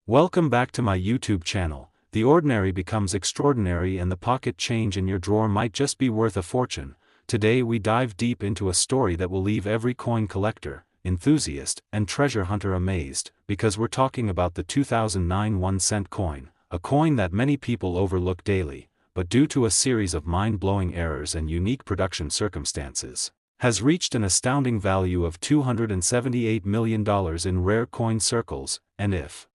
Welcome back to my YouTube channel. The ordinary becomes extraordinary and the pocket change in your drawer might just be worth a fortune. Today we dive deep into a story that will leave every coin collector, enthusiast, and treasure hunter amazed, because we're talking about the 2009 1-cent coin, a coin that many people overlook daily, but due to a series of mind-blowing errors and unique production circumstances, has reached an astounding value of $278 million in rare coin circles. And if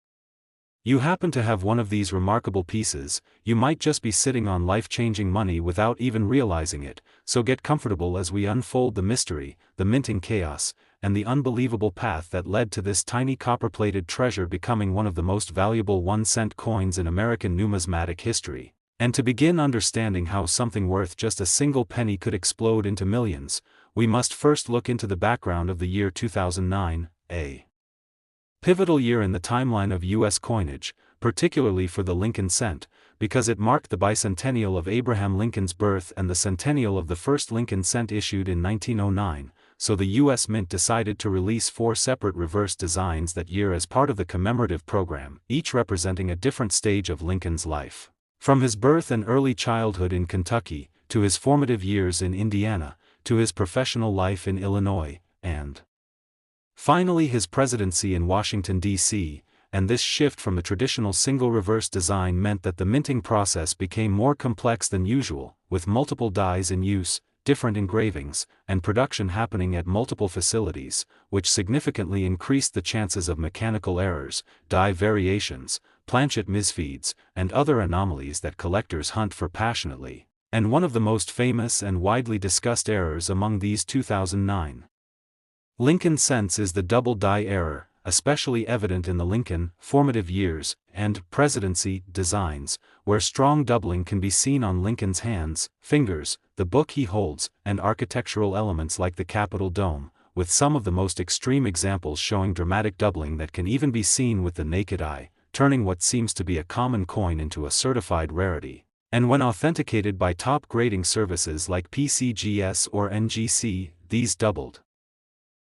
you happen to have one of these remarkable pieces, you might just be sitting on life-changing money without even realizing it. So get comfortable as we unfold the mystery, the minting chaos, and the unbelievable path that led to this tiny copper-plated treasure becoming one of the most valuable 1-cent coins in American numismatic history. And to begin understanding how something worth just a single penny could explode into millions, we must first look into the background of the year 2009, a pivotal year in the timeline of U.S. coinage, particularly for the Lincoln cent, because it marked the bicentennial of Abraham Lincoln's birth and the centennial of the first Lincoln cent issued in 1909, so the U.S. Mint decided to release 4 separate reverse designs that year as part of the commemorative program, each representing a different stage of Lincoln's life. From his birth and early childhood in Kentucky, to his formative years in Indiana, to his professional life in Illinois, and finally his presidency in Washington, D.C., and this shift from the traditional single reverse design meant that the minting process became more complex than usual, with multiple dies in use, different engravings, and production happening at multiple facilities, which significantly increased the chances of mechanical errors, die variations, planchet misfeeds, and other anomalies that collectors hunt for passionately. And one of the most famous and widely discussed errors among these 2009 Lincoln cents is the double die error, especially evident in the Lincoln formative years and presidency designs, where strong doubling can be seen on Lincoln's hands, fingers, the book he holds, and architectural elements like the Capitol dome, with some of the most extreme examples showing dramatic doubling that can even be seen with the naked eye, turning what seems to be a common coin into a certified rarity. And when authenticated by top grading services like PCGS or NGC, these doubled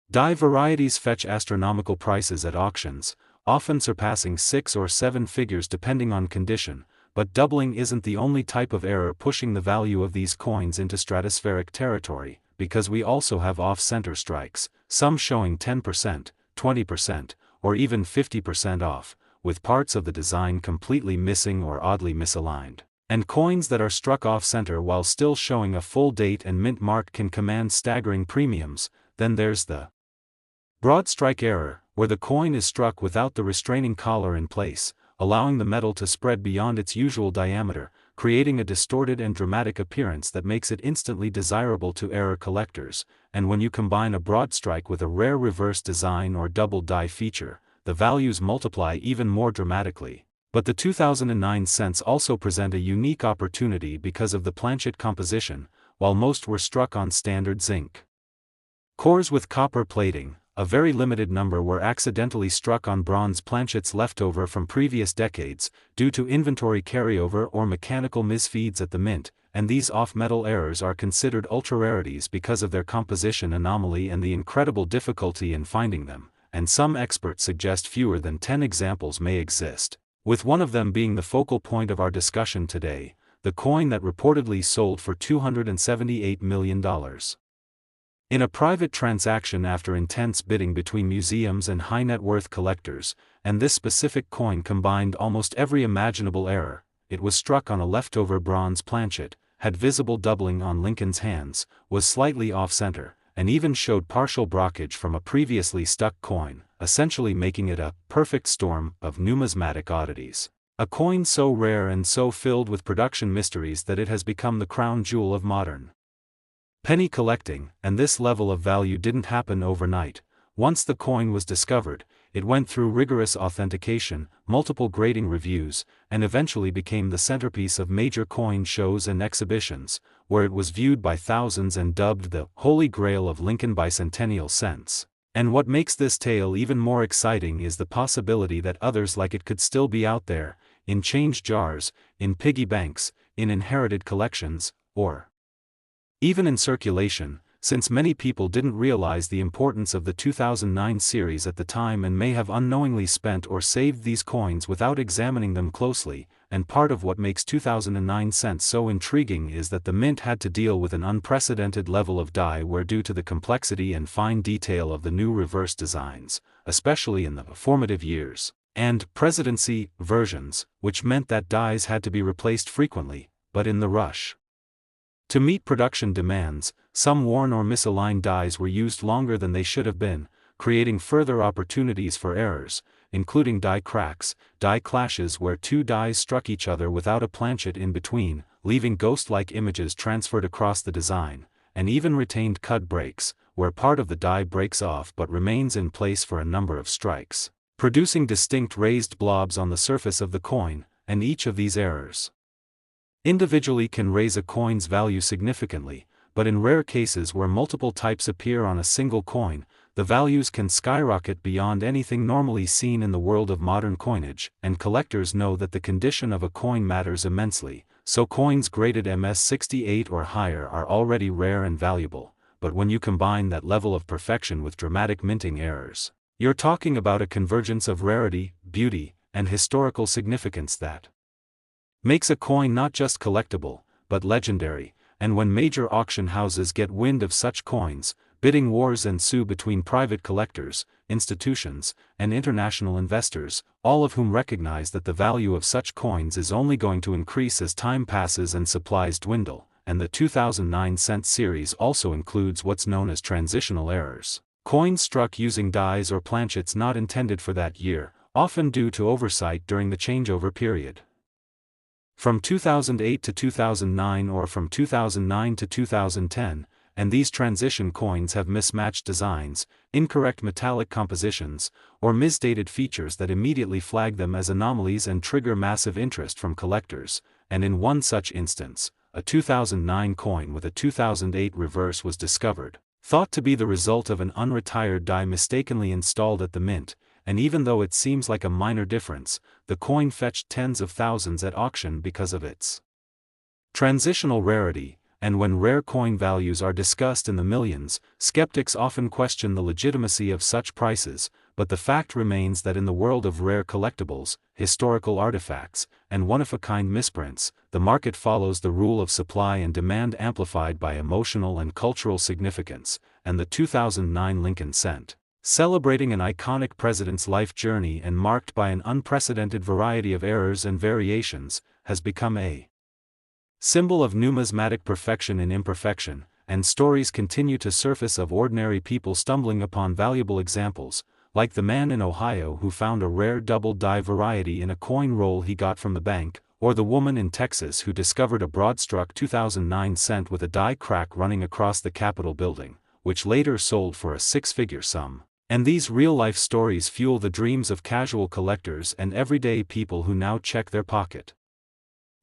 die varieties fetch astronomical prices at auctions, often surpassing 6 or 7 figures depending on condition, but doubling isn't the only type of error pushing the value of these coins into stratospheric territory, because we also have off-center strikes, some showing 10%, 20%, or even 50% off, with parts of the design completely missing or oddly misaligned. And coins that are struck off-center while still showing a full date and mint mark can command staggering premiums. Then there's the broad strike error, where the coin is struck without the restraining collar in place, allowing the metal to spread beyond its usual diameter, creating a distorted and dramatic appearance that makes it instantly desirable to error collectors. And when you combine a broad strike with a rare reverse design or double die feature, the values multiply even more dramatically. But the 2009 cents also present a unique opportunity because of the planchet composition. While most were struck on standard zinc cores with copper plating, a very limited number were accidentally struck on bronze planchets left over from previous decades, due to inventory carryover or mechanical misfeeds at the mint, and these off-metal errors are considered ultra-rarities because of their composition anomaly and the incredible difficulty in finding them, and some experts suggest fewer than 10 examples may exist, with one of them being the focal point of our discussion today, the coin that reportedly sold for $278 million. In a private transaction after intense bidding between museums and high-net-worth collectors, and this specific coin combined almost every imaginable error, it was struck on a leftover bronze planchet, had visible doubling on Lincoln's hands, was slightly off-center, and even showed partial brockage from a previously stuck coin, essentially making it a perfect storm of numismatic oddities. A coin so rare and so filled with production mysteries that it has become the crown jewel of modern penny collecting. And this level of value didn't happen overnight. Once the coin was discovered, it went through rigorous authentication, multiple grading reviews, and eventually became the centerpiece of major coin shows and exhibitions, where it was viewed by thousands and dubbed the Holy Grail of Lincoln bicentennial cents. And what makes this tale even more exciting is the possibility that others like it could still be out there, in change jars, in piggy banks, in inherited collections, or even in circulation, since many people didn't realize the importance of the 2009 series at the time and may have unknowingly spent or saved these coins without examining them closely, and part of what makes 2009 cents so intriguing is that the mint had to deal with an unprecedented level of die wear due to the complexity and fine detail of the new reverse designs, especially in the formative years, and presidency versions, which meant that dies had to be replaced frequently, but in the rush to meet production demands, some worn or misaligned dies were used longer than they should have been, creating further opportunities for errors, including die cracks, die clashes where two dies struck each other without a planchet in between, leaving ghost-like images transferred across the design, and even retained cut breaks, where part of the die breaks off but remains in place for a number of strikes, producing distinct raised blobs on the surface of the coin, and each of these errors individually can raise a coin's value significantly, but in rare cases where multiple types appear on a single coin, the values can skyrocket beyond anything normally seen in the world of modern coinage, and collectors know that the condition of a coin matters immensely, so coins graded MS68 or higher are already rare and valuable, but when you combine that level of perfection with dramatic minting errors, you're talking about a convergence of rarity, beauty, and historical significance that makes a coin not just collectible, but legendary, and when major auction houses get wind of such coins, bidding wars ensue between private collectors, institutions, and international investors, all of whom recognize that the value of such coins is only going to increase as time passes and supplies dwindle, and the 2009 cent series also includes what's known as transitional errors, coins struck using dies or planchets not intended for that year, often due to oversight during the changeover period. From 2008 to 2009 or from 2009 to 2010, and these transition coins have mismatched designs, incorrect metallic compositions, or misdated features that immediately flag them as anomalies and trigger massive interest from collectors, and in one such instance, a 2009 coin with a 2008 reverse was discovered, thought to be the result of an unretired die mistakenly installed at the mint, and even though it seems like a minor difference, the coin fetched tens of thousands at auction because of its transitional rarity, and when rare coin values are discussed in the millions, skeptics often question the legitimacy of such prices, but the fact remains that in the world of rare collectibles, historical artifacts, and one-of-a-kind misprints, the market follows the rule of supply and demand amplified by emotional and cultural significance, and the 2009 Lincoln cent, celebrating an iconic president's life journey and marked by an unprecedented variety of errors and variations, has become a symbol of numismatic perfection in imperfection, and stories continue to surface of ordinary people stumbling upon valuable examples, like the man in Ohio who found a rare double die variety in a coin roll he got from the bank, or the woman in Texas who discovered a broad-struck 2009 cent with a die crack running across the Capitol building, which later sold for a six-figure sum. And these real-life stories fuel the dreams of casual collectors and everyday people who now check their pocket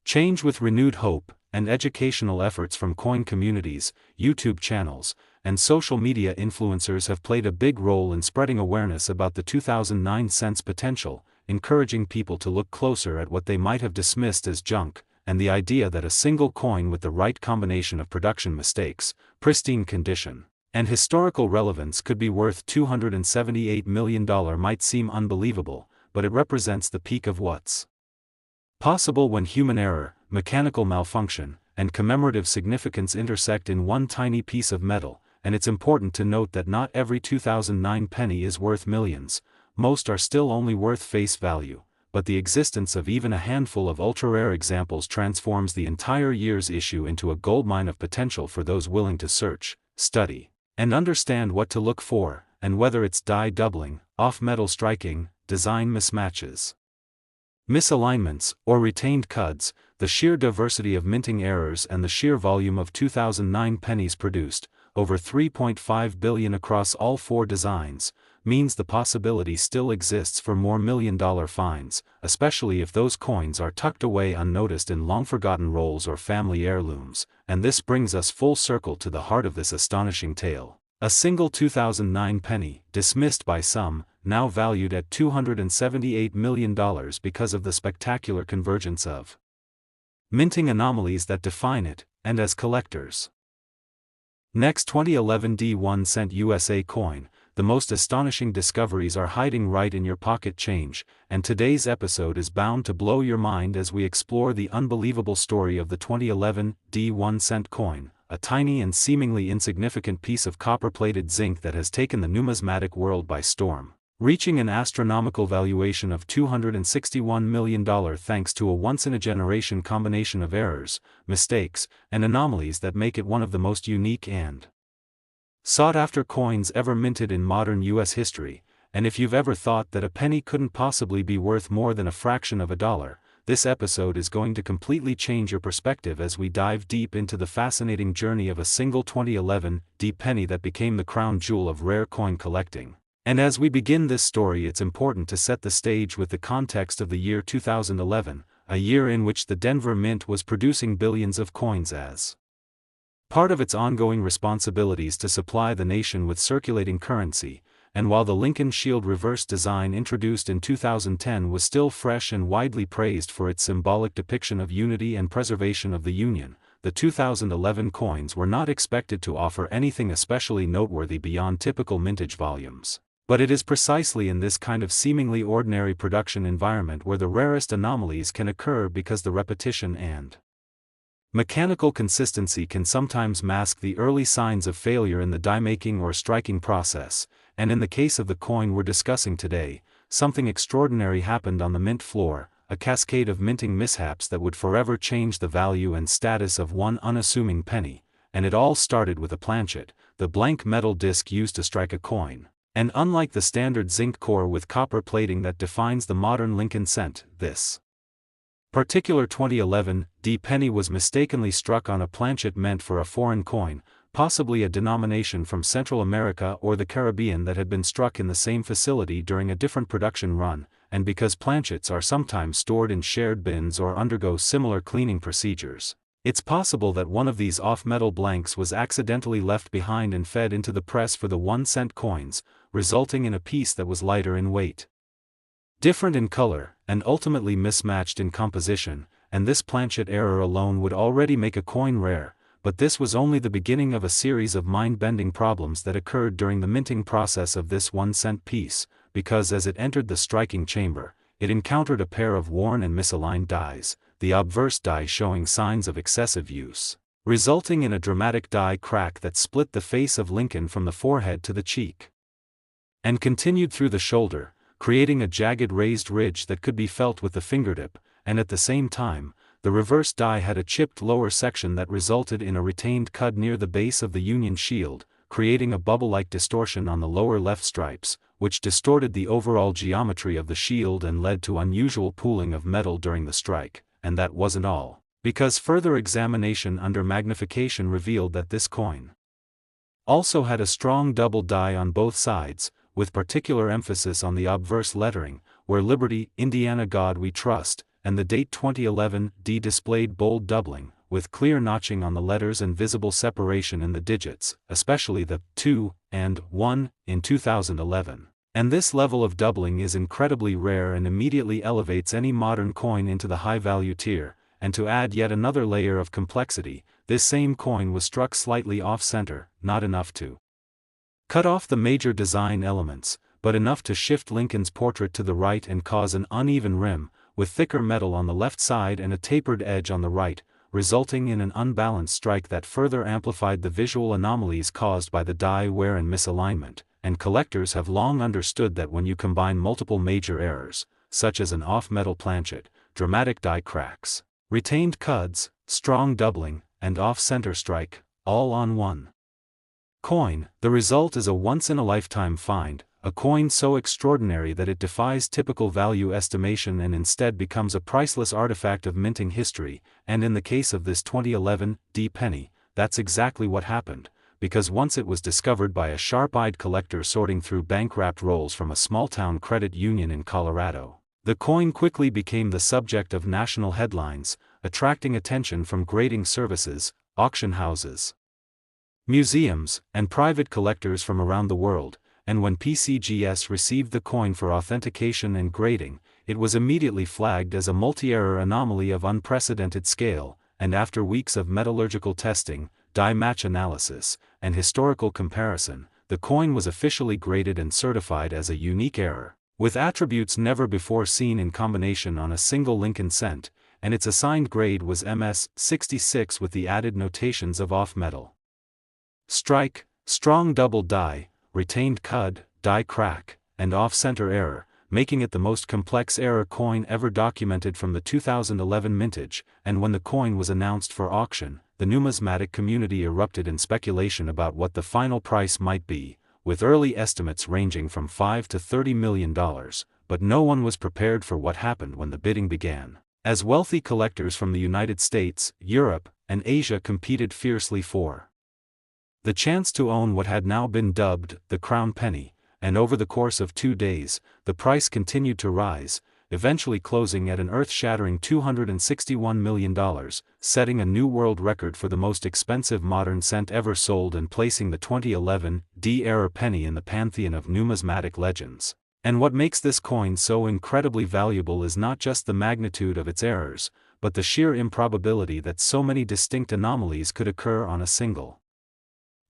change with renewed hope, and educational efforts from coin communities, YouTube channels, and social media influencers have played a big role in spreading awareness about the 2009 cent's potential, encouraging people to look closer at what they might have dismissed as junk, and the idea that a single coin with the right combination of production mistakes, pristine condition, and historical relevance could be worth $278 million might seem unbelievable, but it represents the peak of what's possible when human error, mechanical malfunction, and commemorative significance intersect in one tiny piece of metal, and it's important to note that not every 2009 penny is worth millions, most are still only worth face value, but the existence of even a handful of ultra-rare examples transforms the entire year's issue into a goldmine of potential for those willing to search, study, and understand what to look for, and whether it's die doubling, off-metal striking, design mismatches, misalignments, or retained cuts, the sheer diversity of minting errors and the sheer volume of 2009 pennies produced, over 3.5 billion across all four designs, means the possibility still exists for more million-dollar finds, especially if those coins are tucked away unnoticed in long-forgotten rolls or family heirlooms, and this brings us full circle to the heart of this astonishing tale. A single 2009 penny, dismissed by some, now valued at $278 million because of the spectacular convergence of minting anomalies that define it, and as collectors, Next, 2011 D1 cent USA coin. The most astonishing discoveries are hiding right in your pocket change, and today's episode is bound to blow your mind as we explore the unbelievable story of the 2011 D1 cent coin, a tiny and seemingly insignificant piece of copper-plated zinc that has taken the numismatic world by storm, reaching an astronomical valuation of $261 million thanks to a once-in-a-generation combination of errors, mistakes, and anomalies that make it one of the most unique and sought-after coins ever minted in modern U.S. history. And if you've ever thought that a penny couldn't possibly be worth more than a fraction of a dollar, this episode is going to completely change your perspective as we dive deep into the fascinating journey of a single 2011 D penny that became the crown jewel of rare coin collecting. And as we begin this story, it's important to set the stage with the context of the year 2011, a year in which the Denver Mint was producing billions of coins as part of its ongoing responsibilities to supply the nation with circulating currency. And while the Lincoln Shield reverse design introduced in 2010 was still fresh and widely praised for its symbolic depiction of unity and preservation of the Union, the 2011 coins were not expected to offer anything especially noteworthy beyond typical mintage volumes. But it is precisely in this kind of seemingly ordinary production environment where the rarest anomalies can occur, because the repetition and mechanical consistency can sometimes mask the early signs of failure in the die-making or striking process. And in the case of the coin we're discussing today, something extraordinary happened on the mint floor, a cascade of minting mishaps that would forever change the value and status of one unassuming penny. And it all started with a planchet, the blank metal disc used to strike a coin. And unlike the standard zinc core with copper plating that defines the modern Lincoln cent, this particular 2011 D penny was mistakenly struck on a planchet meant for a foreign coin, possibly a denomination from Central America or the Caribbean that had been struck in the same facility during a different production run. And because planchets are sometimes stored in shared bins or undergo similar cleaning procedures, it's possible that one of these off-metal blanks was accidentally left behind and fed into the press for the 1-cent coins, resulting in a piece that was lighter in weight, different in color, and ultimately mismatched in composition. And this planchet error alone would already make a coin rare. But this was only the beginning of a series of mind-bending problems that occurred during the minting process of this 1-cent piece, because as it entered the striking chamber, it encountered a pair of worn and misaligned dies, the obverse die showing signs of excessive use, resulting in a dramatic die crack that split the face of Lincoln from the forehead to the cheek, and continued through the shoulder, creating a jagged raised ridge that could be felt with the fingertip. And at the same time, the reverse die had a chipped lower section that resulted in a retained cud near the base of the Union shield, creating a bubble-like distortion on the lower left stripes, which distorted the overall geometry of the shield and led to unusual pooling of metal during the strike. And that wasn't all, because further examination under magnification revealed that this coin also had a strong double die on both sides, with particular emphasis on the obverse lettering, where Liberty, Indiana God We Trust, and the date 2011 D displayed bold doubling, with clear notching on the letters and visible separation in the digits, especially the 2 and 1 in 2011. And this level of doubling is incredibly rare and immediately elevates any modern coin into the high-value tier. And to add yet another layer of complexity, this same coin was struck slightly off-center, not enough to cut off the major design elements, but enough to shift Lincoln's portrait to the right and cause an uneven rim, with thicker metal on the left side and a tapered edge on the right, resulting in an unbalanced strike that further amplified the visual anomalies caused by the die wear and misalignment. And collectors have long understood that when you combine multiple major errors, such as an off-metal planchet, dramatic die cracks, retained cuds, strong doubling, and off-center strike, all on one coin, the result is a once-in-a-lifetime find, a coin so extraordinary that it defies typical value estimation and instead becomes a priceless artifact of minting history. And in the case of this 2011 D penny, that's exactly what happened, because once it was discovered by a sharp-eyed collector sorting through bank-wrapped rolls from a small-town credit union in Colorado, the coin quickly became the subject of national headlines, attracting attention from grading services, auction houses, museums, and private collectors from around the world. And when PCGS received the coin for authentication and grading, it was immediately flagged as a multi-error anomaly of unprecedented scale. And after weeks of metallurgical testing, die match analysis, and historical comparison, the coin was officially graded and certified as a unique error, with attributes never before seen in combination on a single Lincoln cent, and its assigned grade was MS-66 with the added notations of off-metal strike, strong double die, retained cud, die crack, and off-center error, making it the most complex error coin ever documented from the 2011 mintage. And when the coin was announced for auction, the numismatic community erupted in speculation about what the final price might be, with early estimates ranging from $5 to $30 million, but no one was prepared for what happened when the bidding began, as wealthy collectors from the United States, Europe, and Asia competed fiercely for the chance to own what had now been dubbed the crown penny, and over the course of 2 days, the price continued to rise, eventually closing at an earth-shattering $261 million, setting a new world record for the most expensive modern cent ever sold and placing the 2011 D-era penny in the pantheon of numismatic legends. And what makes this coin so incredibly valuable is not just the magnitude of its errors, but the sheer improbability that so many distinct anomalies could occur on a single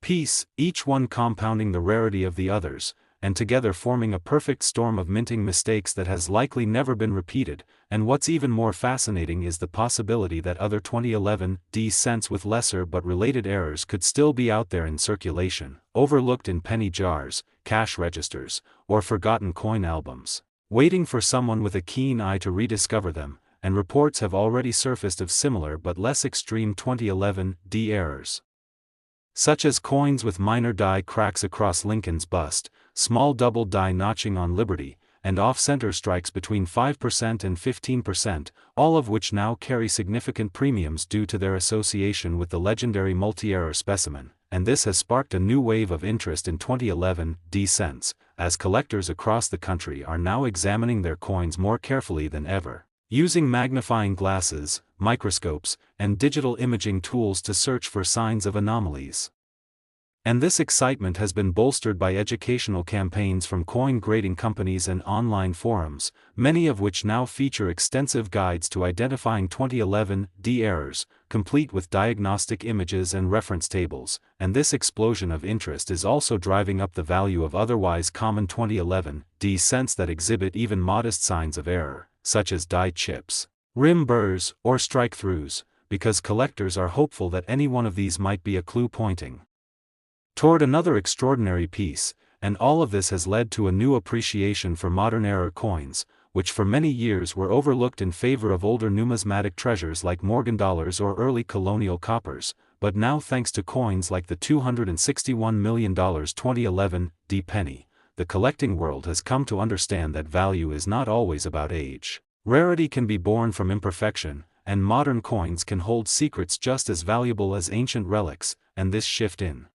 piece, each one compounding the rarity of the others, and together forming a perfect storm of minting mistakes that has likely never been repeated. And what's even more fascinating is the possibility that other 2011 D cents with lesser but related errors could still be out there in circulation, overlooked in penny jars, cash registers, or forgotten coin albums, waiting for someone with a keen eye to rediscover them. And reports have already surfaced of similar but less extreme 2011 D errors, such as coins with minor die cracks across Lincoln's bust, small double die notching on Liberty, and off-center strikes between 5% and 15%, all of which now carry significant premiums due to their association with the legendary multi-error specimen. And this has sparked a new wave of interest in 2011 D cents, as collectors across the country are now examining their coins more carefully than ever, using magnifying glasses, microscopes, and digital imaging tools to search for signs of anomalies. And this excitement has been bolstered by educational campaigns from coin grading companies and online forums, many of which now feature extensive guides to identifying 2011 D errors, complete with diagnostic images and reference tables. And this explosion of interest is also driving up the value of otherwise common 2011 D cents that exhibit even modest signs of error, such as die chips, rim burrs, or strike-throughs, because collectors are hopeful that any one of these might be a clue pointing toward another extraordinary piece. And all of this has led to a new appreciation for modern error coins, which for many years were overlooked in favor of older numismatic treasures like Morgan dollars or early colonial coppers. But now, thanks to coins like the $261 million 2011 D penny, the collecting world has come to understand that value is not always about age. Rarity can be born from imperfection, and modern coins can hold secrets just as valuable as ancient relics. And this shift in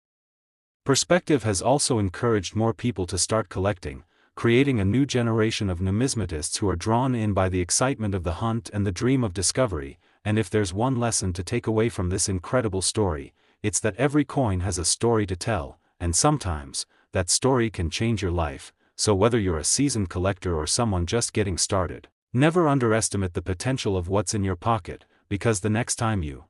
perspective has also encouraged more people to start collecting, creating a new generation of numismatists who are drawn in by the excitement of the hunt and the dream of discovery. And if there's one lesson to take away from this incredible story, it's that every coin has a story to tell, and sometimes, that story can change your life. So whether you're a seasoned collector or someone just getting started, never underestimate the potential of what's in your pocket, because the next time you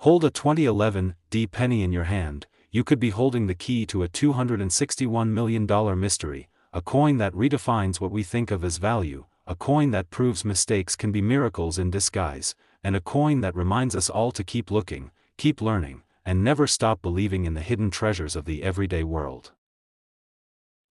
hold a 2011 D penny in your hand, you could be holding the key to a $261 million mystery, a coin that redefines what we think of as value, a coin that proves mistakes can be miracles in disguise, and a coin that reminds us all to keep looking, keep learning, and never stop believing in the hidden treasures of the everyday world.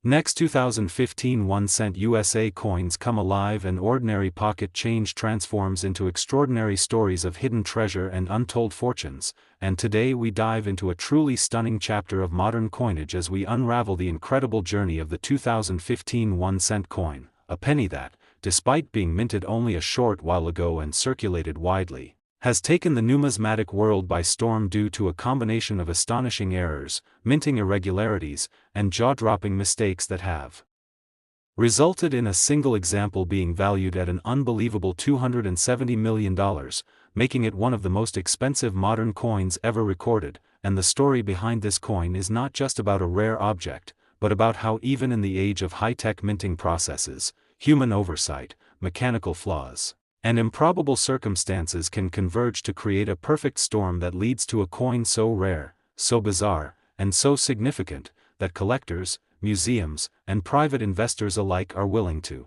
Next, 2015 1-cent USA coins come alive and ordinary pocket change transforms into extraordinary stories of hidden treasure and untold fortunes. And today we dive into a truly stunning chapter of modern coinage as we unravel the incredible journey of the 2015 1-cent coin, a penny that, despite being minted only a short while ago and circulated widely, has taken the numismatic world by storm due to a combination of astonishing errors, minting irregularities, and jaw-dropping mistakes that have resulted in a single example being valued at an unbelievable $270 million, making it one of the most expensive modern coins ever recorded. And the story behind this coin is not just about a rare object, but about how even in the age of high-tech minting processes, human oversight, mechanical flaws, And improbable circumstances can converge to create a perfect storm that leads to a coin so rare, so bizarre, and so significant, that collectors, museums, and private investors alike are willing to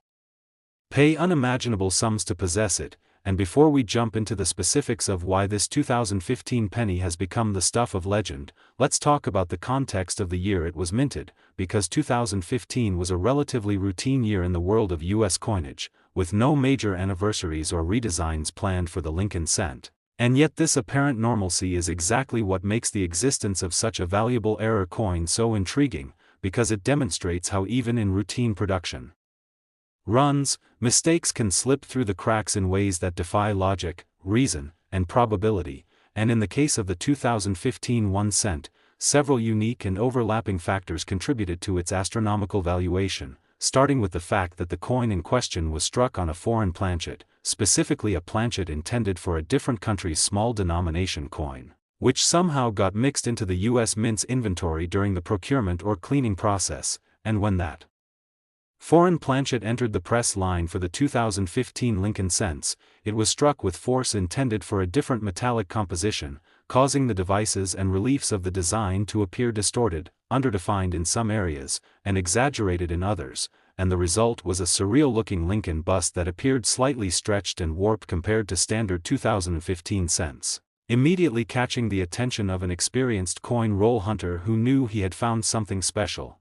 pay unimaginable sums to possess it. And before we jump into the specifics of why this 2015 penny has become the stuff of legend, let's talk about the context of the year it was minted, because 2015 was a relatively routine year in the world of US coinage, with no major anniversaries or redesigns planned for the Lincoln cent. And yet this apparent normalcy is exactly what makes the existence of such a valuable error coin so intriguing, because it demonstrates how even in routine production runs, mistakes can slip through the cracks in ways that defy logic, reason, and probability. And in the case of the 2015 1 cent, several unique and overlapping factors contributed to its astronomical valuation, starting with the fact that the coin in question was struck on a foreign planchet, specifically a planchet intended for a different country's small denomination coin, which somehow got mixed into the US Mint's inventory during the procurement or cleaning process. And when that foreign planchet entered the press line for the 2015 Lincoln cents, it was struck with force intended for a different metallic composition, causing the devices and reliefs of the design to appear distorted, underdefined in some areas, and exaggerated in others, and the result was a surreal-looking Lincoln bust that appeared slightly stretched and warped compared to standard 2015 cents, immediately catching the attention of an experienced coin roll hunter who knew he had found something special.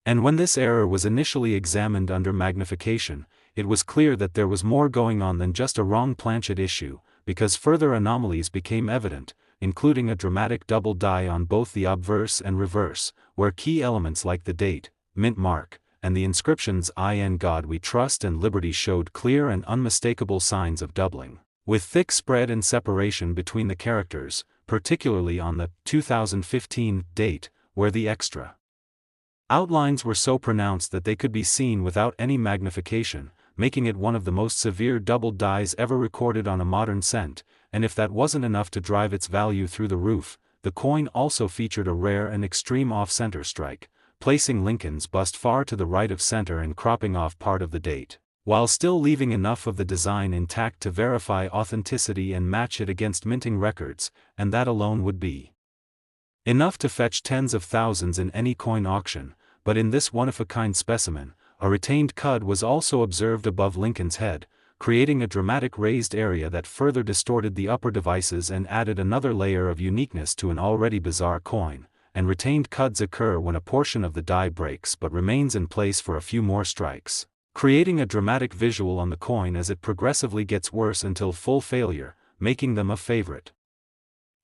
And when this error was initially examined under magnification, it was clear that there was more going on than just a wrong planchet issue, because further anomalies became evident, including a dramatic double die on both the obverse and reverse, where key elements like the date, mint mark, and the inscriptions "In God We Trust" and "Liberty" showed clear and unmistakable signs of doubling, with thick spread and separation between the characters, particularly on the 2015 date, where the extra outlines were so pronounced that they could be seen without any magnification, making it one of the most severe double dies ever recorded on a modern cent. And if that wasn't enough to drive its value through the roof, the coin also featured a rare and extreme off-center strike, placing Lincoln's bust far to the right of center and cropping off part of the date, while still leaving enough of the design intact to verify authenticity and match it against minting records, and that alone would be enough to fetch tens of thousands in any coin auction. But in this one-of-a-kind specimen, a retained cud was also observed above Lincoln's head, creating a dramatic raised area that further distorted the upper devices and added another layer of uniqueness to an already bizarre coin. And retained cuds occur when a portion of the die breaks but remains in place for a few more strikes, creating a dramatic visual on the coin as it progressively gets worse until full failure, making them a favorite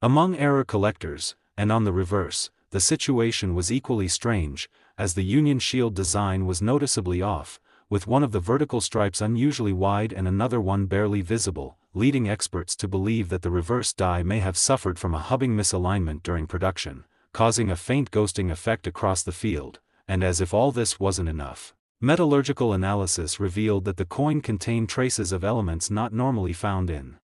among error collectors. And on the reverse, the situation was equally strange, as the Union Shield design was noticeably off, with one of the vertical stripes unusually wide and another one barely visible, leading experts to believe that the reverse die may have suffered from a hubbing misalignment during production, causing a faint ghosting effect across the field. And as if all this wasn't enough, metallurgical analysis revealed that the coin contained traces of elements not normally found in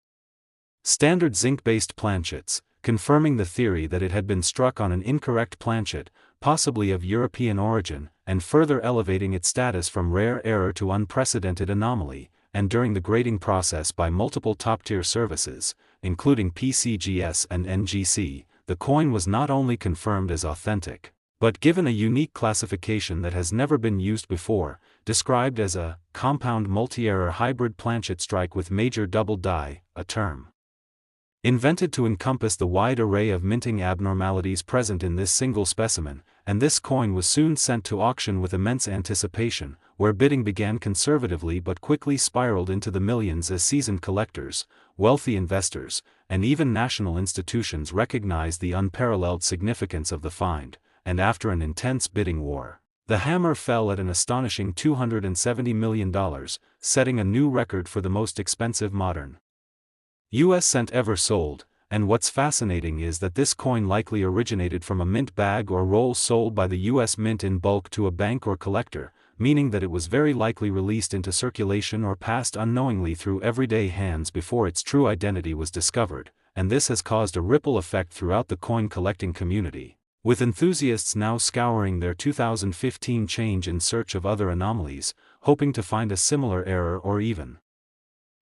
standard zinc-based planchets, confirming the theory that it had been struck on an incorrect planchet, possibly of European origin, and further elevating its status from rare error to unprecedented anomaly. And during the grading process by multiple top-tier services, including PCGS and NGC, the coin was not only confirmed as authentic, but given a unique classification that has never been used before, described as a compound multi-error hybrid planchet strike with major double die, a term invented to encompass the wide array of minting abnormalities present in this single specimen. And this coin was soon sent to auction with immense anticipation, where bidding began conservatively but quickly spiraled into the millions as seasoned collectors, wealthy investors, and even national institutions recognized the unparalleled significance of the find. And after an intense bidding war, the hammer fell at an astonishing $270 million, setting a new record for the most expensive modern US cent ever sold. And what's fascinating is that this coin likely originated from a mint bag or roll sold by the US Mint in bulk to a bank or collector, meaning that it was very likely released into circulation or passed unknowingly through everyday hands before its true identity was discovered. And this has caused a ripple effect throughout the coin collecting community, with enthusiasts now scouring their 2015 change in search of other anomalies, hoping to find a similar error or even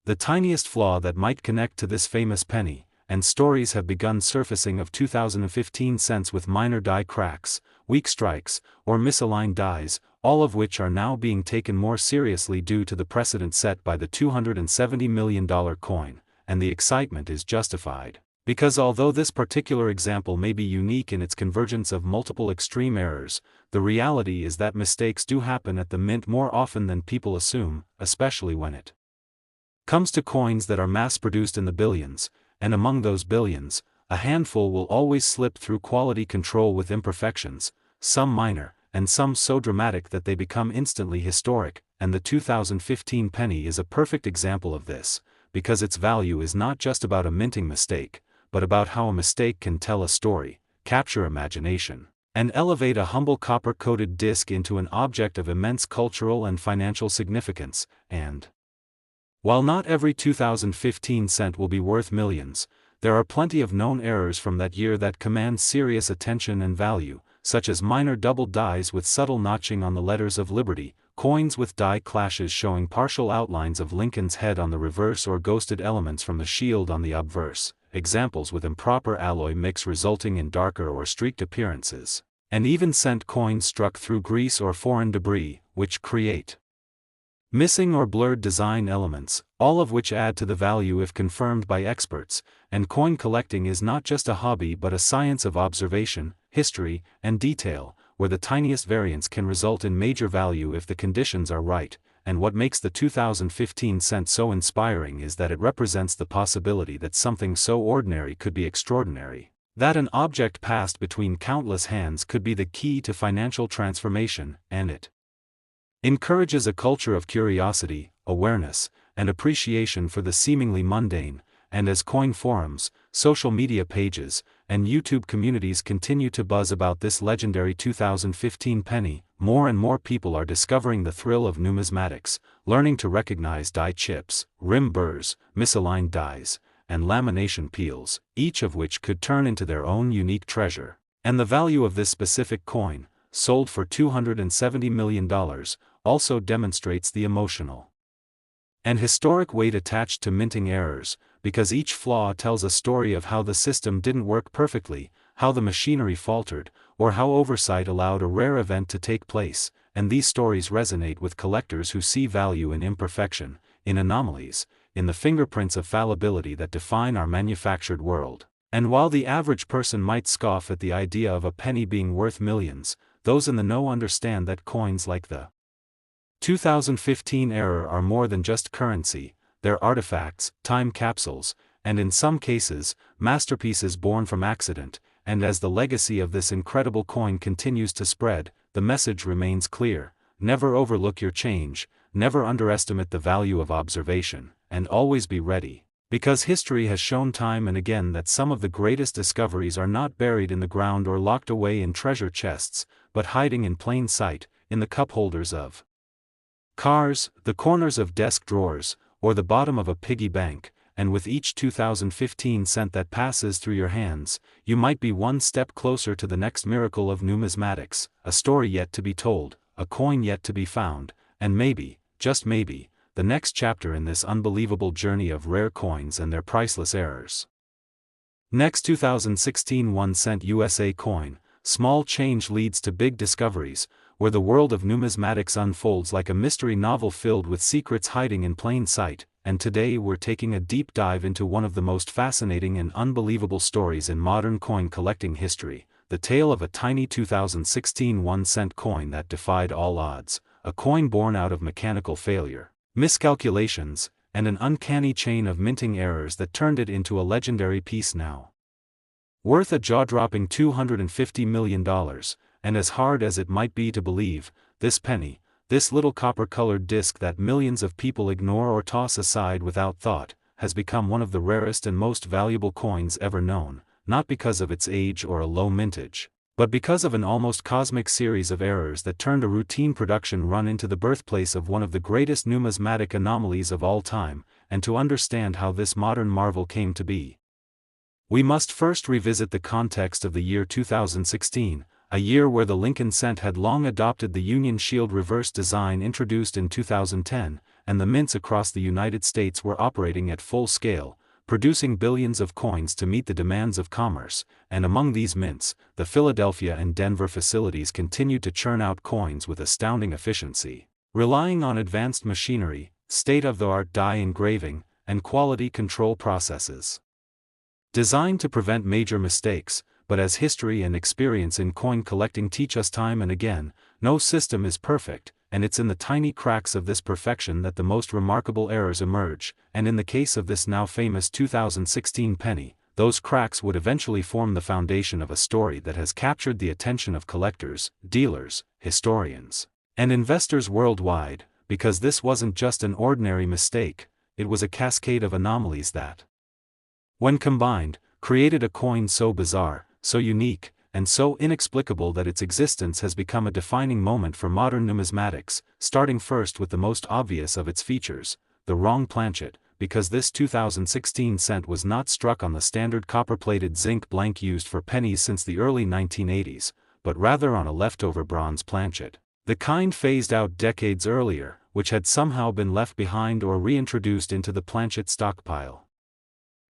the tiniest flaw that might connect to this famous penny, and stories have begun surfacing of 2015 cents with minor die cracks, weak strikes, or misaligned dies, all of which are now being taken more seriously due to the precedent set by the $270 million coin, and the excitement is justified. Because although this particular example may be unique in its convergence of multiple extreme errors, the reality is that mistakes do happen at the mint more often than people assume, especially when it comes to coins that are mass-produced in the billions, and among those billions, a handful will always slip through quality control with imperfections, some minor, and some so dramatic that they become instantly historic, and the 2015 penny is a perfect example of this, because its value is not just about a minting mistake, but about how a mistake can tell a story, capture imagination, and elevate a humble copper-coated disc into an object of immense cultural and financial significance, and while not every 2015 cent will be worth millions, there are plenty of known errors from that year that command serious attention and value, such as minor double dies with subtle notching on the letters of liberty, coins with die clashes showing partial outlines of Lincoln's head on the reverse or ghosted elements from the shield on the obverse, examples with improper alloy mix resulting in darker or streaked appearances, and even cent coins struck through grease or foreign debris, which create missing or blurred design elements, all of which add to the value if confirmed by experts, and coin collecting is not just a hobby but a science of observation, history, and detail, where the tiniest variance can result in major value if the conditions are right, and what makes the 2015 cent so inspiring is that it represents the possibility that something so ordinary could be extraordinary, that an object passed between countless hands could be the key to financial transformation, and it encourages a culture of curiosity, awareness, and appreciation for the seemingly mundane, and as coin forums, social media pages, and YouTube communities continue to buzz about this legendary 2015 penny, more and more people are discovering the thrill of numismatics, learning to recognize die chips, rim burrs, misaligned dies, and lamination peels, each of which could turn into their own unique treasure. And the value of this specific coin, sold for $270 million, also demonstrates the emotional and historic weight attached to minting errors, because each flaw tells a story of how the system didn't work perfectly, how the machinery faltered, or how oversight allowed a rare event to take place, and these stories resonate with collectors who see value in imperfection, in anomalies, in the fingerprints of fallibility that define our manufactured world. And while the average person might scoff at the idea of a penny being worth millions, those in the know understand that coins like the 2015 error are more than just currency, they're artifacts, time capsules, and in some cases, masterpieces born from accident, and as the legacy of this incredible coin continues to spread, the message remains clear: never overlook your change, never underestimate the value of observation, and always be ready. Because history has shown time and again that some of the greatest discoveries are not buried in the ground or locked away in treasure chests, but hiding in plain sight, in the cup holders of cars, the corners of desk drawers, or the bottom of a piggy bank, and with each 2015 cent that passes through your hands, you might be one step closer to the next miracle of numismatics, a story yet to be told, a coin yet to be found, and maybe, just maybe, the next chapter in this unbelievable journey of rare coins and their priceless errors. Next 2016 1 cent USA coin, small change leads to big discoveries, where the world of numismatics unfolds like a mystery novel filled with secrets hiding in plain sight, and today we're taking a deep dive into one of the most fascinating and unbelievable stories in modern coin collecting history, the tale of a tiny 2016 1 cent coin that defied all odds, a coin born out of mechanical failure, miscalculations, and an uncanny chain of minting errors that turned it into a legendary piece now worth a jaw-dropping $250 million, and as hard as it might be to believe, this penny, this little copper-colored disc that millions of people ignore or toss aside without thought, has become one of the rarest and most valuable coins ever known, not because of its age or a low mintage, but because of an almost cosmic series of errors that turned a routine production run into the birthplace of one of the greatest numismatic anomalies of all time. And to understand how this modern marvel came to be, we must first revisit the context of the year 2016, a year where the Lincoln cent had long adopted the Union Shield reverse design introduced in 2010, and the mints across the United States were operating at full scale, producing billions of coins to meet the demands of commerce, and among these mints, the Philadelphia and Denver facilities continued to churn out coins with astounding efficiency, relying on advanced machinery, state-of-the-art die engraving, and quality control processes designed to prevent major mistakes. But as history and experience in coin collecting teach us time and again, no system is perfect, and it's in the tiny cracks of this perfection that the most remarkable errors emerge, and in the case of this now famous 2016 penny, those cracks would eventually form the foundation of a story that has captured the attention of collectors, dealers, historians, and investors worldwide, because this wasn't just an ordinary mistake, it was a cascade of anomalies that, when combined, created a coin so bizarre, so unique, and so inexplicable that its existence has become a defining moment for modern numismatics, starting first with the most obvious of its features, the wrong planchet, because this 2016 cent was not struck on the standard copper-plated zinc blank used for pennies since the early 1980s, but rather on a leftover bronze planchet, the kind phased out decades earlier, which had somehow been left behind or reintroduced into the planchet stockpile.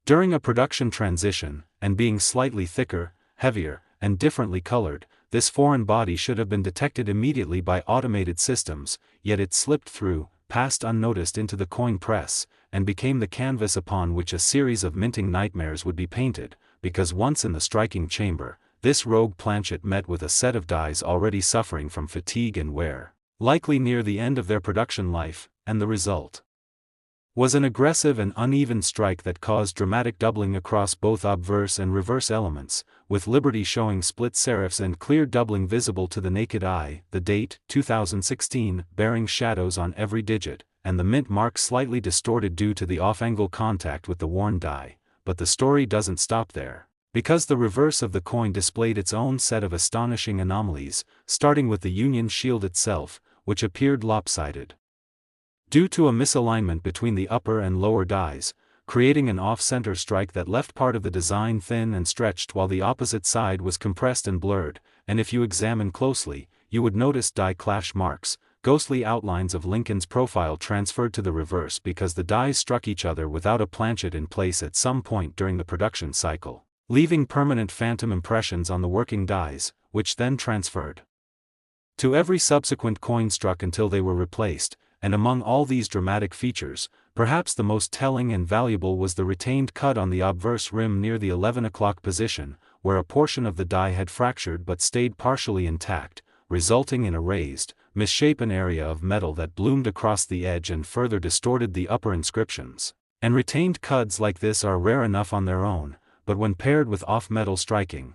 During a production transition, and being slightly thicker, heavier, and differently colored, this foreign body should have been detected immediately by automated systems, yet it slipped through, passed unnoticed into the coin press, and became the canvas upon which a series of minting nightmares would be painted, because once in the striking chamber, this rogue planchet met with a set of dies already suffering from fatigue and wear, likely near the end of their production life, and the result was an aggressive and uneven strike that caused dramatic doubling across both obverse and reverse elements, with Liberty showing split serifs and clear doubling visible to the naked eye, the date, 2016, bearing shadows on every digit, and the mint mark slightly distorted due to the off-angle contact with the worn die. But the story doesn't stop there, because the reverse of the coin displayed its own set of astonishing anomalies, starting with the Union Shield itself, which appeared lopsided due to a misalignment between the upper and lower dies, creating an off-center strike that left part of the design thin and stretched while the opposite side was compressed and blurred, and if you examine closely, you would notice die clash marks, ghostly outlines of Lincoln's profile transferred to the reverse because the dies struck each other without a planchet in place at some point during the production cycle, leaving permanent phantom impressions on the working dies, which then transferred to every subsequent coin struck until they were replaced. And among all these dramatic features, perhaps the most telling and valuable was the retained cut on the obverse rim near the 11 o'clock position, where a portion of the die had fractured but stayed partially intact, resulting in a raised, misshapen area of metal that bloomed across the edge and further distorted the upper inscriptions. And retained cuts like this are rare enough on their own, but when paired with off-metal striking,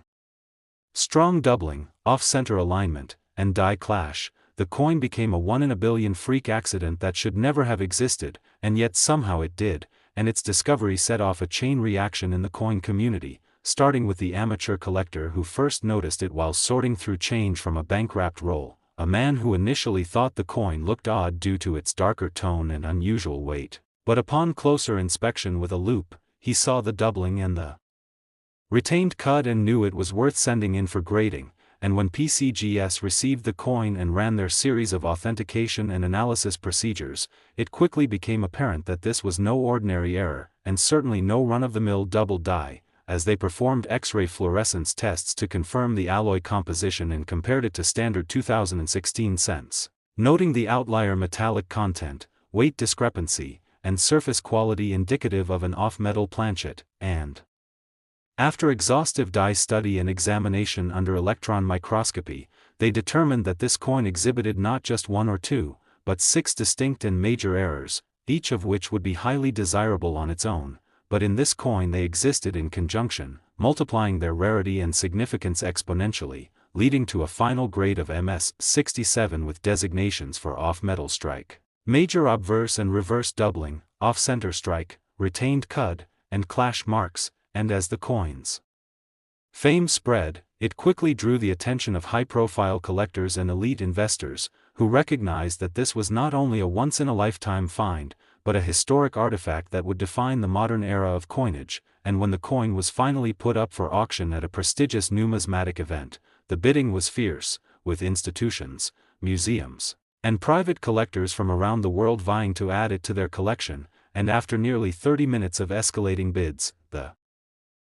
strong doubling, off-center alignment, and die clash, the coin became a one-in-a-billion freak accident that should never have existed, and yet somehow it did, and its discovery set off a chain reaction in the coin community, starting with the amateur collector who first noticed it while sorting through change from a bank-wrapped roll, a man who initially thought the coin looked odd due to its darker tone and unusual weight, but upon closer inspection with a loupe, he saw the doubling and the retained cut and knew it was worth sending in for grading. And when PCGS received the coin and ran their series of authentication and analysis procedures, it quickly became apparent that this was no ordinary error, and certainly no run-of-the-mill double die, as they performed X-ray fluorescence tests to confirm the alloy composition and compared it to standard 2016 cents, noting the outlier metallic content, weight discrepancy, and surface quality indicative of an off-metal planchet, and after exhaustive die study and examination under electron microscopy, they determined that this coin exhibited not just one or two, but 6 distinct and major errors, each of which would be highly desirable on its own, but in this coin they existed in conjunction, multiplying their rarity and significance exponentially, leading to a final grade of MS 67 with designations for off-metal strike, major obverse and reverse doubling, off-center strike, retained cud, and clash marks. And as the coin's fame spread, it quickly drew the attention of high-profile collectors and elite investors, who recognized that this was not only a once-in-a-lifetime find, but a historic artifact that would define the modern era of coinage. And when the coin was finally put up for auction at a prestigious numismatic event, the bidding was fierce, with institutions, museums, and private collectors from around the world vying to add it to their collection, and after nearly 30 minutes of escalating bids, the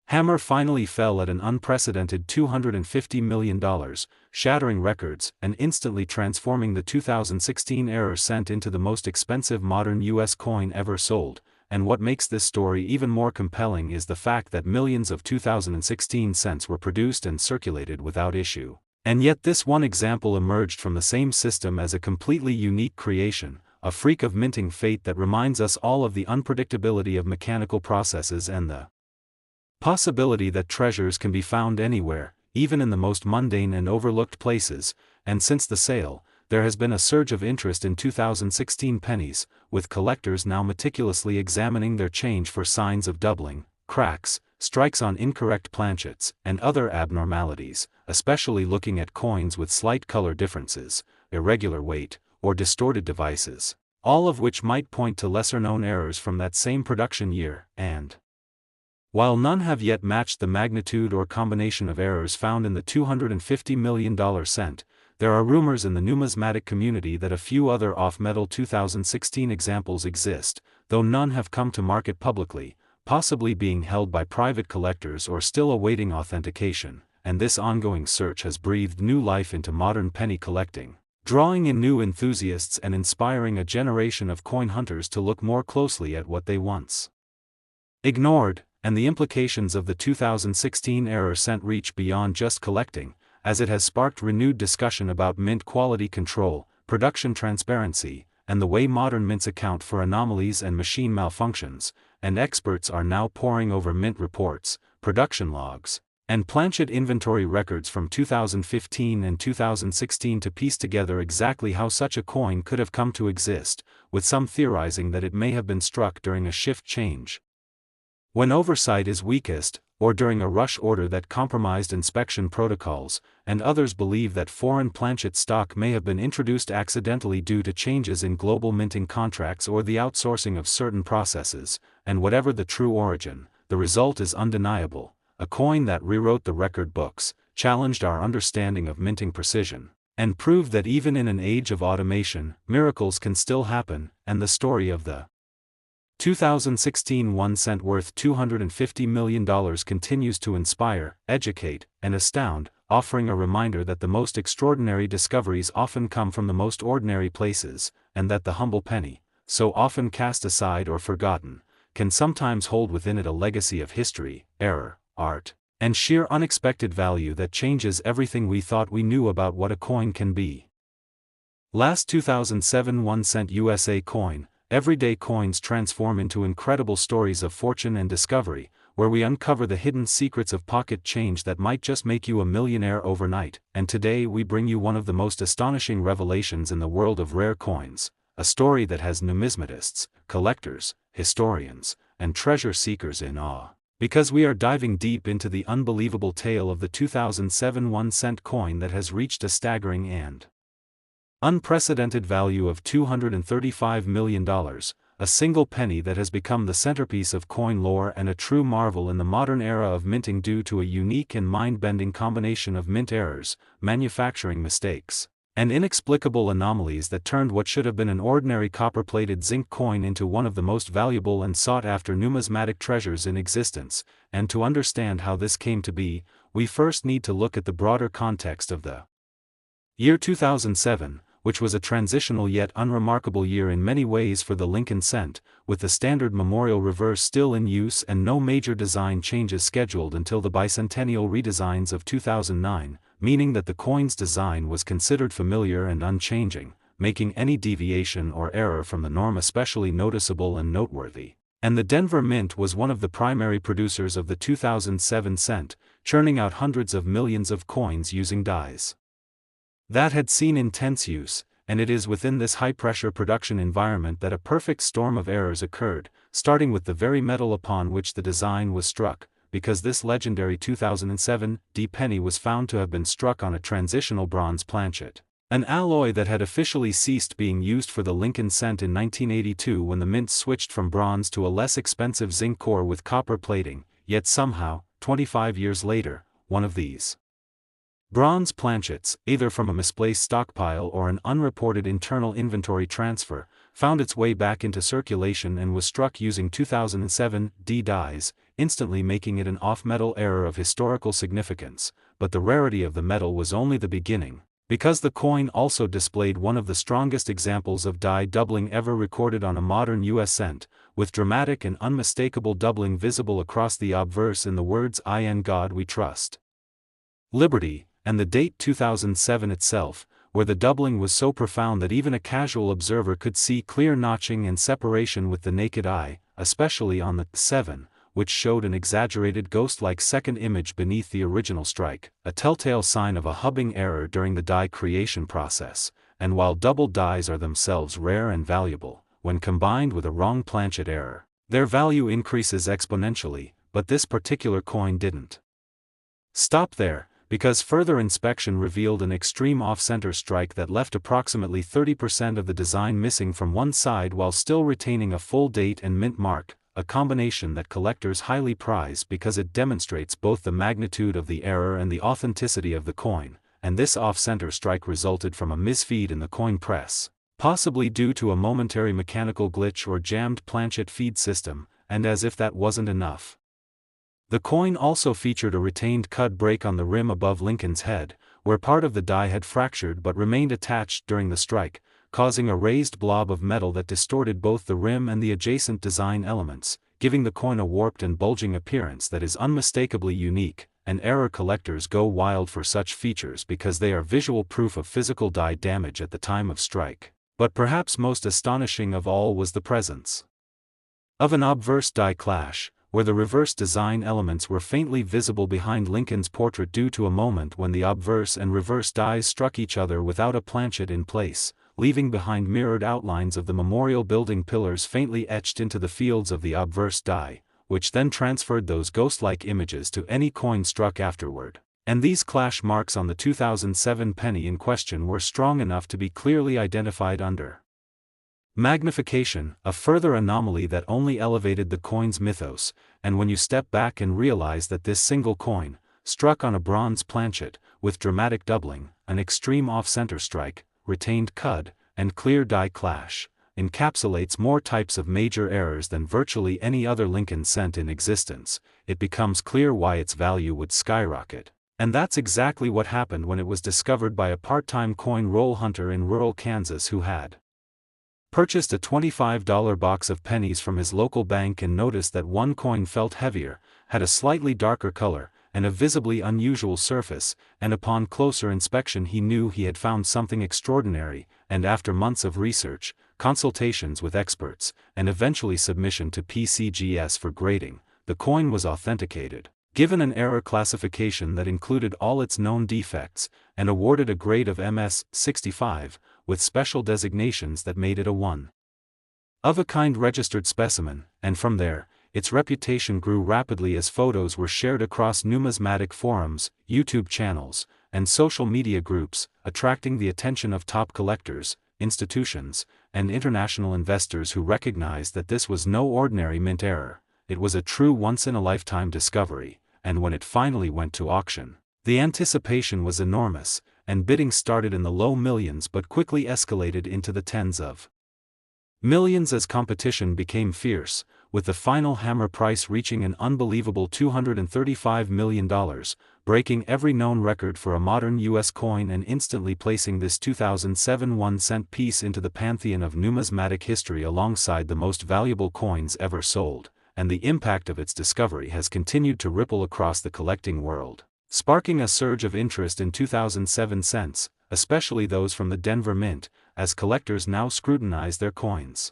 hammer finally fell at an unprecedented $250 million, shattering records and instantly transforming the 2016 error cent into the most expensive modern U.S. coin ever sold. And what makes this story even more compelling is the fact that millions of 2016 cents were produced and circulated without issue. And yet this one example emerged from the same system as a completely unique creation, a freak of minting fate that reminds us all of the unpredictability of mechanical processes and the possibility that treasures can be found anywhere, even in the most mundane and overlooked places. And since the sale, there has been a surge of interest in 2016 pennies, with collectors now meticulously examining their change for signs of doubling, cracks, strikes on incorrect planchets, and other abnormalities, especially looking at coins with slight color differences, irregular weight, or distorted devices, all of which might point to lesser-known errors from that same production year. And while none have yet matched the magnitude or combination of errors found in the $250 million cent, there are rumors in the numismatic community that a few other off-metal 2016 examples exist, though none have come to market publicly, possibly being held by private collectors or still awaiting authentication, and this ongoing search has breathed new life into modern penny collecting, drawing in new enthusiasts and inspiring a generation of coin hunters to look more closely at what they once ignored. And the implications of the 2016 error cent reach beyond just collecting, as it has sparked renewed discussion about mint quality control, production transparency, and the way modern mints account for anomalies and machine malfunctions, and experts are now poring over mint reports, production logs, and planchet inventory records from 2015 and 2016 to piece together exactly how such a coin could have come to exist, with some theorizing that it may have been struck during a shift change when oversight is weakest, or during a rush order that compromised inspection protocols, and others believe that foreign planchet stock may have been introduced accidentally due to changes in global minting contracts or the outsourcing of certain processes. And whatever the true origin, the result is undeniable: a coin that rewrote the record books, challenged our understanding of minting precision, and proved that even in an age of automation, miracles can still happen. And the story of the 2016 1 cent worth $250 million continues to inspire, educate, and astound, offering a reminder that the most extraordinary discoveries often come from the most ordinary places, and that the humble penny, so often cast aside or forgotten, can sometimes hold within it a legacy of history, error, art, and sheer unexpected value that changes everything we thought we knew about what a coin can be. Last 2007 1 cent USA coin. Everyday coins transform into incredible stories of fortune and discovery, where we uncover the hidden secrets of pocket change that might just make you a millionaire overnight. And today we bring you one of the most astonishing revelations in the world of rare coins, a story that has numismatists, collectors, historians, and treasure seekers in awe. Because we are diving deep into the unbelievable tale of the 2007 1 cent coin that has reached a staggering and unprecedented value of $235 million, a single penny that has become the centerpiece of coin lore and a true marvel in the modern era of minting due to a unique and mind-bending combination of mint errors, manufacturing mistakes, and inexplicable anomalies that turned what should have been an ordinary copper-plated zinc coin into one of the most valuable and sought-after numismatic treasures in existence. And to understand how this came to be, we first need to look at the broader context of the year 2007, which was a transitional yet unremarkable year in many ways for the Lincoln cent, with the standard memorial reverse still in use and no major design changes scheduled until the bicentennial redesigns of 2009, meaning that the coin's design was considered familiar and unchanging, making any deviation or error from the norm especially noticeable and noteworthy. And the Denver Mint was one of the primary producers of the 2007 cent, churning out hundreds of millions of coins using dies that had seen intense use, and it is within this high-pressure production environment that a perfect storm of errors occurred, starting with the very metal upon which the design was struck, because this legendary 2007 D penny was found to have been struck on a transitional bronze planchet, an alloy that had officially ceased being used for the Lincoln cent in 1982 when the mint switched from bronze to a less expensive zinc core with copper plating. Yet somehow, 25 years later, one of these Bronze planchets, either from a misplaced stockpile or an unreported internal inventory transfer, found its way back into circulation and was struck using 2007 D dies, instantly making it an off-metal error of historical significance, but the rarity of the metal was only the beginning, because the coin also displayed one of the strongest examples of die doubling ever recorded on a modern US cent, with dramatic and unmistakable doubling visible across the obverse in the words "In God We Trust." Liberty, and the date 2007 itself, where the doubling was so profound that even a casual observer could see clear notching and separation with the naked eye, especially on the 7, which showed an exaggerated ghost-like second image beneath the original strike, a telltale sign of a hubbing error during the die creation process. And while doubled dies are themselves rare and valuable, when combined with a wrong planchet error, their value increases exponentially, but this particular coin didn't stop there, because further inspection revealed an extreme off-center strike that left approximately 30% of the design missing from one side while still retaining a full date and mint mark, a combination that collectors highly prize because it demonstrates both the magnitude of the error and the authenticity of the coin, and this off-center strike resulted from a misfeed in the coin press, possibly due to a momentary mechanical glitch or jammed planchet feed system, and as if that wasn't enough, the coin also featured a retained cud break on the rim above Lincoln's head, where part of the die had fractured but remained attached during the strike, causing a raised blob of metal that distorted both the rim and the adjacent design elements, giving the coin a warped and bulging appearance that is unmistakably unique, and error collectors go wild for such features because they are visual proof of physical die damage at the time of strike. But perhaps most astonishing of all was the presence of an obverse die clash, where the reverse design elements were faintly visible behind Lincoln's portrait due to a moment when the obverse and reverse dies struck each other without a planchet in place, leaving behind mirrored outlines of the memorial building pillars faintly etched into the fields of the obverse die, which then transferred those ghost-like images to any coin struck afterward. And these clash marks on the 2007 penny in question were strong enough to be clearly identified under magnification, a further anomaly that only elevated the coin's mythos, and when you step back and realize that this single coin, struck on a bronze planchet, with dramatic doubling, an extreme off-center strike, retained cud, and clear die clash, encapsulates more types of major errors than virtually any other Lincoln cent in existence, it becomes clear why its value would skyrocket. And that's exactly what happened when it was discovered by a part-time coin roll hunter in rural Kansas who had purchased a $25 box of pennies from his local bank and noticed that one coin felt heavier, had a slightly darker color, and a visibly unusual surface, and upon closer inspection he knew he had found something extraordinary, and after months of research, consultations with experts, and eventually submission to PCGS for grading, the coin was authenticated, given an error classification that included all its known defects, and awarded a grade of MS 65, with special designations that made it a one-of-a-kind registered specimen, and from there, its reputation grew rapidly as photos were shared across numismatic forums, YouTube channels, and social media groups, attracting the attention of top collectors, institutions, and international investors who recognized that this was no ordinary mint error, it was a true once-in-a-lifetime discovery, and when it finally went to auction, the anticipation was enormous, and bidding started in the low millions but quickly escalated into the tens of millions as competition became fierce, with the final hammer price reaching an unbelievable $235 million, breaking every known record for a modern U.S. coin and instantly placing this 2007 1-cent piece into the pantheon of numismatic history alongside the most valuable coins ever sold, and the impact of its discovery has continued to ripple across the collecting world, sparking a surge of interest in 2007 cents, especially those from the Denver Mint, as collectors now scrutinize their coins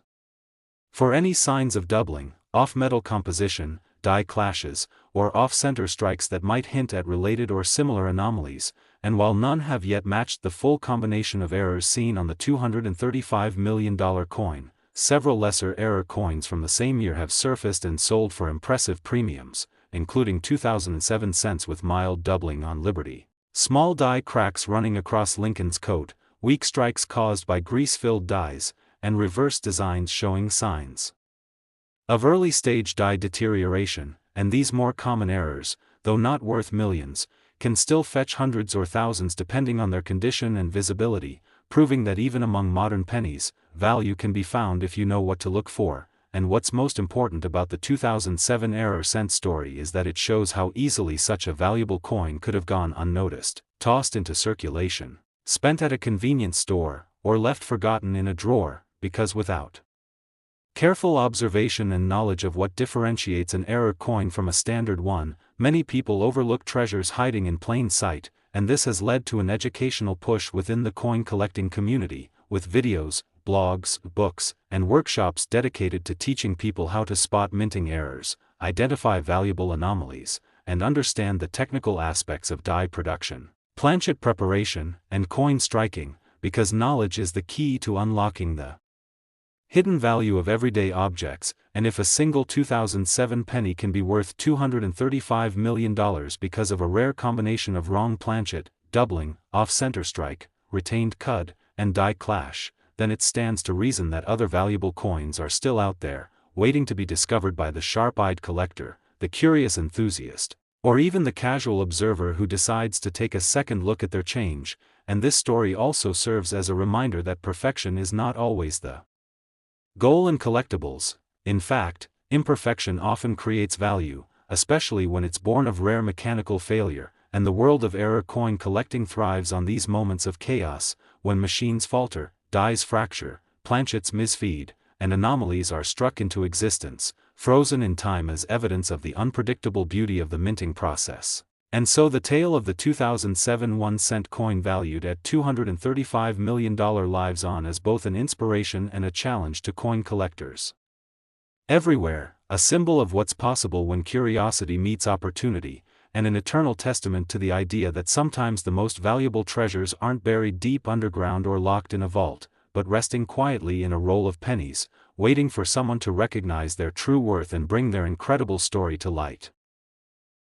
for any signs of doubling, off-metal composition, die clashes, or off-center strikes that might hint at related or similar anomalies, and while none have yet matched the full combination of errors seen on the $235 million coin, several lesser error coins from the same year have surfaced and sold for impressive premiums, including 2007 cents with mild doubling on Liberty, small die cracks running across Lincoln's coat, weak strikes caused by grease-filled dies, and reverse designs showing signs of early-stage die deterioration, and these more common errors, though not worth millions, can still fetch hundreds or thousands depending on their condition and visibility, proving that even among modern pennies, value can be found if you know what to look for. And what's most important about the 2007 error cent story is that it shows how easily such a valuable coin could have gone unnoticed, tossed into circulation, spent at a convenience store, or left forgotten in a drawer, because without careful observation and knowledge of what differentiates an error coin from a standard one, many people overlook treasures hiding in plain sight, and this has led to an educational push within the coin collecting community, with videos, blogs, books, and workshops dedicated to teaching people how to spot minting errors, identify valuable anomalies, and understand the technical aspects of die production, planchet preparation, and coin striking, because knowledge is the key to unlocking the hidden value of everyday objects. And if a single 2007 penny can be worth $235 million because of a rare combination of wrong planchet, doubling, off-center strike, retained cud, and die clash, then it stands to reason that other valuable coins are still out there, waiting to be discovered by the sharp-eyed collector, the curious enthusiast, or even the casual observer who decides to take a second look at their change. And this story also serves as a reminder that perfection is not always the goal in collectibles. In fact, imperfection often creates value, especially when it's born of rare mechanical failure, and the world of error coin collecting thrives on these moments of chaos, when machines falter, dies fracture, planchets misfeed, and anomalies are struck into existence, frozen in time as evidence of the unpredictable beauty of the minting process. And so the tale of the 2007 1-cent coin valued at $235 million lives on as both an inspiration and a challenge to coin collectors everywhere, a symbol of what's possible when curiosity meets opportunity, and an eternal testament to the idea that sometimes the most valuable treasures aren't buried deep underground or locked in a vault, but resting quietly in a roll of pennies, waiting for someone to recognize their true worth and bring their incredible story to light.